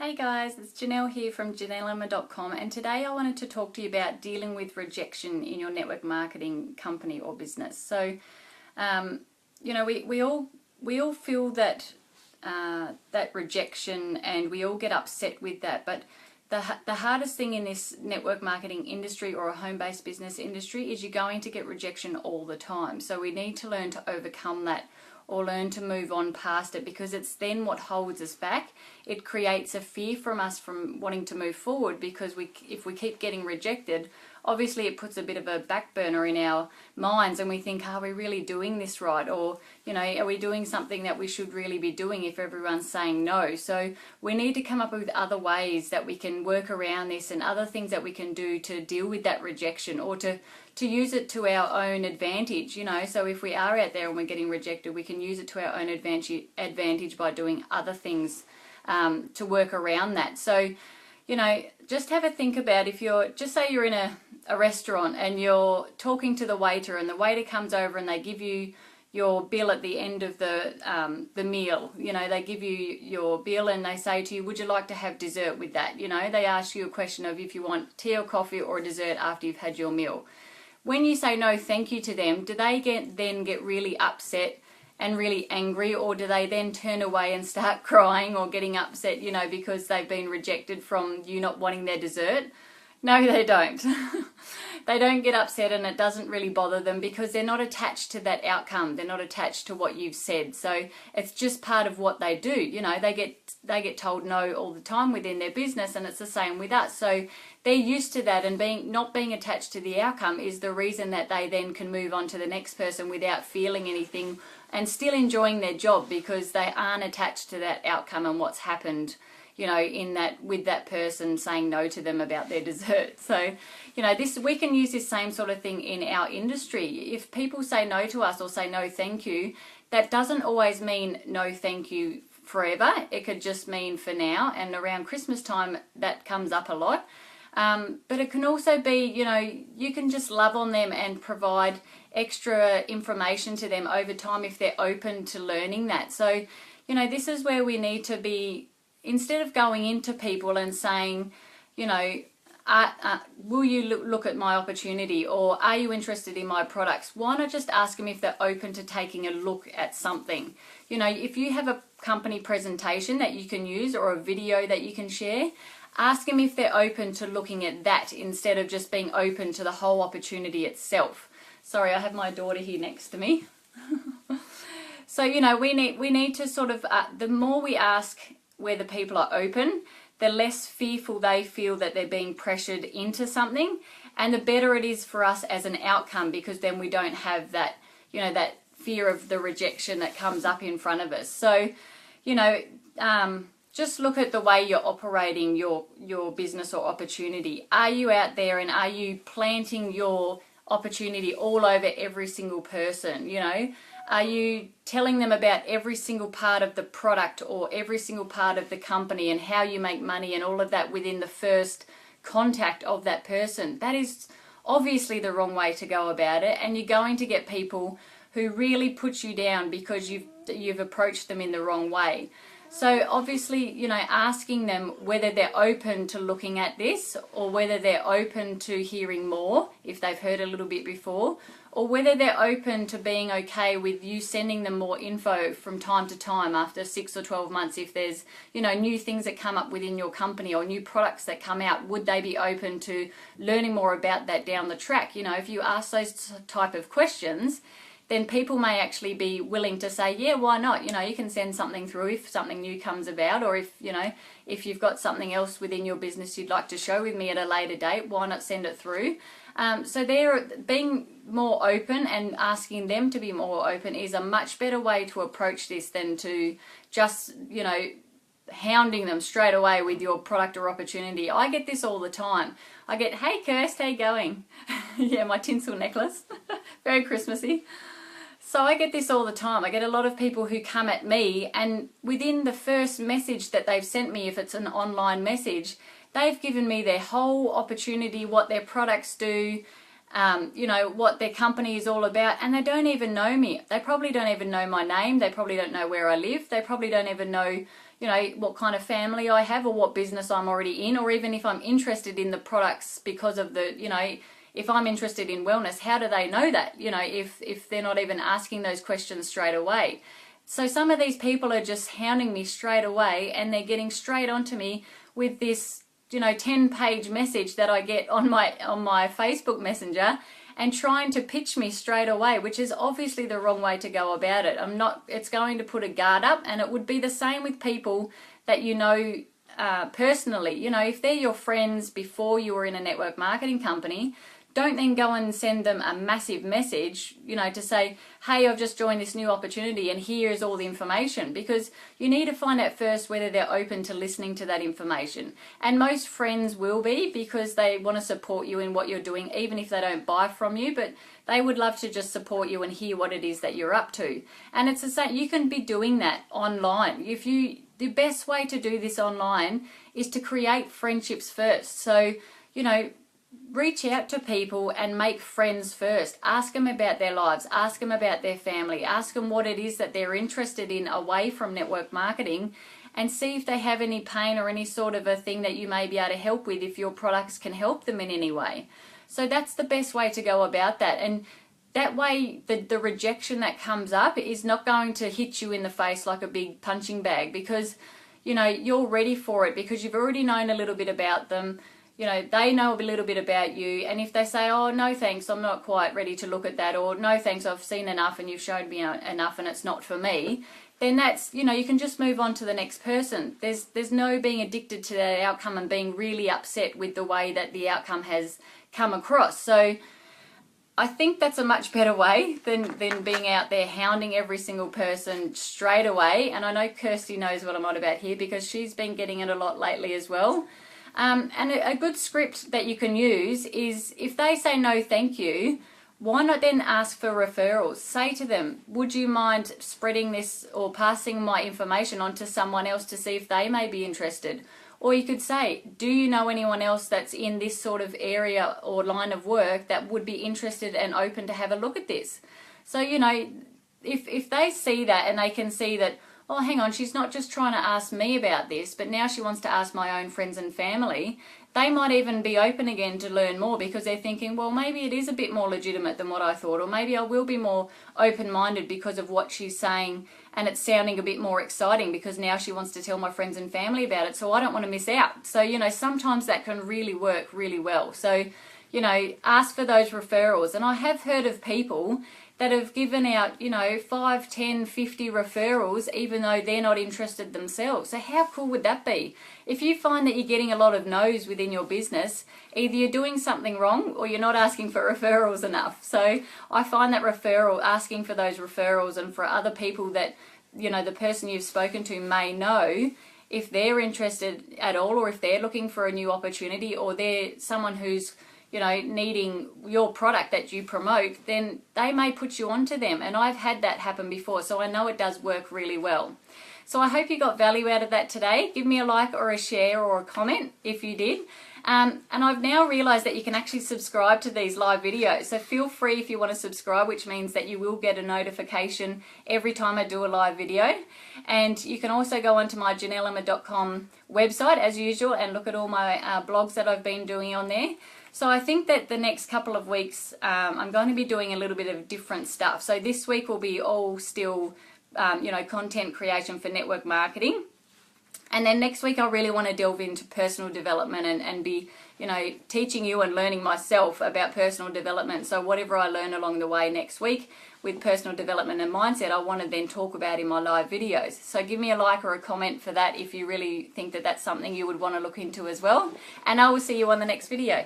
Hey guys, it's Janelle here from janelleemma.com, and today I wanted to talk to you about dealing with rejection in your network marketing company or business. So, we all feel that rejection, and we all get upset with that. But the hardest thing in this network marketing industry or a home-based business industry is you're going to get rejection all the time. So we need to learn to overcome that, or learn to move on past it, because it's then what holds us back. It creates a fear from us from wanting to move forward, because if we keep getting rejected, obviously it puts a bit of a back burner in our minds, and we think, are we really doing this right? Or, are we doing something that we should really be doing if everyone's saying no? So we need to come up with other ways that we can work around this, and other things that we can do to deal with that rejection, or to use it to our own advantage. So if we are out there and we're getting rejected, we can use it to our own advantage by doing other things to work around that. So, just have a think about, if just say you're in a restaurant and you're talking to the waiter, and the waiter comes over and they give you your bill at the end of the meal. They give you your bill and they say to you, would you like to have dessert with that? They ask you a question of if you want tea or coffee or dessert after you've had your meal. When you say no thank you to them, do they then get really upset and really angry, or do they then turn away and start crying or getting upset, because they've been rejected from you not wanting their dessert? No, they don't. They don't get upset, and it doesn't really bother them, because they're not attached to that outcome. They're not attached to what you've said. So it's just part of what they do. They get told no all the time within their business, and it's the same with us. So they're used to that, and not being attached to the outcome is the reason that they then can move on to the next person without feeling anything, and still enjoying their job, because they aren't attached to that outcome and what's happened, with that person saying no to them about their dessert. So, we can use this same sort of thing in our industry. If people say no to us or say no thank you, that doesn't always mean no thank you forever. It could just mean for now, and around Christmas time that comes up a lot. But it can also be, you can just love on them and provide extra information to them over time if they're open to learning that. So, this is where we need to be, instead of going into people and saying, will you look at my opportunity, or are you interested in my products? Why not just ask them if they're open to taking a look at something? If you have a company presentation that you can use, or a video that you can share, ask them if they're open to looking at that, instead of just being open to the whole opportunity itself. Sorry, I have my daughter here next to me. So, we need to sort of, the more we ask where the people are open, the less fearful they feel that they're being pressured into something, and the better it is for us as an outcome, because then we don't have that, that fear of the rejection that comes up in front of us. So, just look at the way you're operating your business or opportunity. Are you out there, and are you planting your opportunity all over every single person? Are you telling them about every single part of the product or every single part of the company, and how you make money and all of that within the first contact of that person? That is obviously the wrong way to go about it, and you're going to get people who really put you down because you've approached them in the wrong way. So obviously, asking them whether they're open to looking at this, or whether they're open to hearing more if they've heard a little bit before, or whether they're open to being okay with you sending them more info from time to time after 6 or 12 months. If there's, new things that come up within your company, or new products that come out, would they be open to learning more about that down the track? If you ask those type of questions, then people may actually be willing to say, yeah, why not? You can send something through if something new comes about, or if you've got something else within your business you'd like to show with me at a later date, why not send it through? So they're being more open, and asking them to be more open is a much better way to approach this than to just, hounding them straight away with your product or opportunity. I get this all the time. I get, hey Kirst, how you going? Yeah, my tinsel necklace. Very Christmassy. So I get this all the time. I get a lot of people who come at me, and within the first message that they've sent me, if it's an online message, they've given me their whole opportunity, what their products do, what their company is all about, and they don't even know me. They probably don't even know my name. They probably don't know where I live. They probably don't even know, you know, what kind of family I have or what business I'm already in, or even if I'm interested in the products because of the, you know, if I'm interested in wellness, how do they know that, you know, if they're not even asking those questions straight away? So some of these people are just hounding me straight away, and they're getting straight onto me with this, you know, 10-page message that I get on my Facebook Messenger, and trying to pitch me straight away, which is obviously the wrong way to go about it. It's going to put a guard up, and it would be the same with people that you know personally. You know, if they're your friends before you were in a network marketing company, don't then go and send them a massive message, you know, to say, hey, I've just joined this new opportunity and here's all the information, because you need to find out first whether they're open to listening to that information. And most friends will be, because they want to support you in what you're doing, even if they don't buy from you, but they would love to just support you and hear what it is that you're up to. And it's the same, you can be doing that online. The best way to do this online is to create friendships first. So, you know, reach out to people and make friends first. Ask them about their lives, ask them about their family, ask them what it is that they're interested in away from network marketing, and see if they have any pain or any sort of a thing that you may be able to help with, if your products can help them in any way. So that's the best way to go about that. And that way the rejection that comes up is not going to hit you in the face like a big punching bag, because, you know, you're ready for it, because you've already known a little bit about them. You know, they know a little bit about you, and if they say, oh, no thanks, I'm not quite ready to look at that, or no thanks, I've seen enough and you've showed me enough and it's not for me, then that's, you know, you can just move on to the next person. There's no being addicted to that outcome and being really upset with the way that the outcome has come across. So I think that's a much better way than being out there hounding every single person straight away. And I know Kirsty knows what I'm on about here, because she's been getting it a lot lately as well. And a good script that you can use is, if they say no thank you, why not then ask for referrals? Say to them, would you mind spreading this or passing my information on to someone else to see if they may be interested? Or you could say, do you know anyone else that's in this sort of area or line of work that would be interested and open to have a look at this? So, you know, if they see that and they can see that, oh, hang on, she's not just trying to ask me about this, but now she wants to ask my own friends and family, they might even be open again to learn more, because they're thinking, well, maybe it is a bit more legitimate than what I thought, or maybe I will be more open-minded because of what she's saying, and it's sounding a bit more exciting because now she wants to tell my friends and family about it, so I don't want to miss out. So, you know, sometimes that can really work really well. So, you know, ask for those referrals. And I have heard of people that have given out, you know, 5, 10, 50 referrals, even though they're not interested themselves. So how cool would that be? If you find that you're getting a lot of no's within your business, either you're doing something wrong or you're not asking for referrals enough. So I find that asking for those referrals, and for other people that, you know, the person you've spoken to may know, if they're interested at all, or if they're looking for a new opportunity, or they're someone who's, you know, needing your product that you promote, then they may put you onto them. And I've had that happen before, so I know it does work really well. So I hope you got value out of that today. Give me a like or a share or a comment if you did. And I've now realized that you can actually subscribe to these live videos. So feel free if you want to subscribe, which means that you will get a notification every time I do a live video. And you can also go onto my janelleemma.com website as usual and look at all my blogs that I've been doing on there. So I think that the next couple of weeks I'm going to be doing a little bit of different stuff. So this week will be all still, you know, content creation for network marketing. And then next week I really want to delve into personal development and be, you know, teaching you and learning myself about personal development. So whatever I learn along the way next week with personal development and mindset, I want to then talk about in my live videos. So give me a like or a comment for that if you really think that that's something you would want to look into as well. And I will see you on the next video.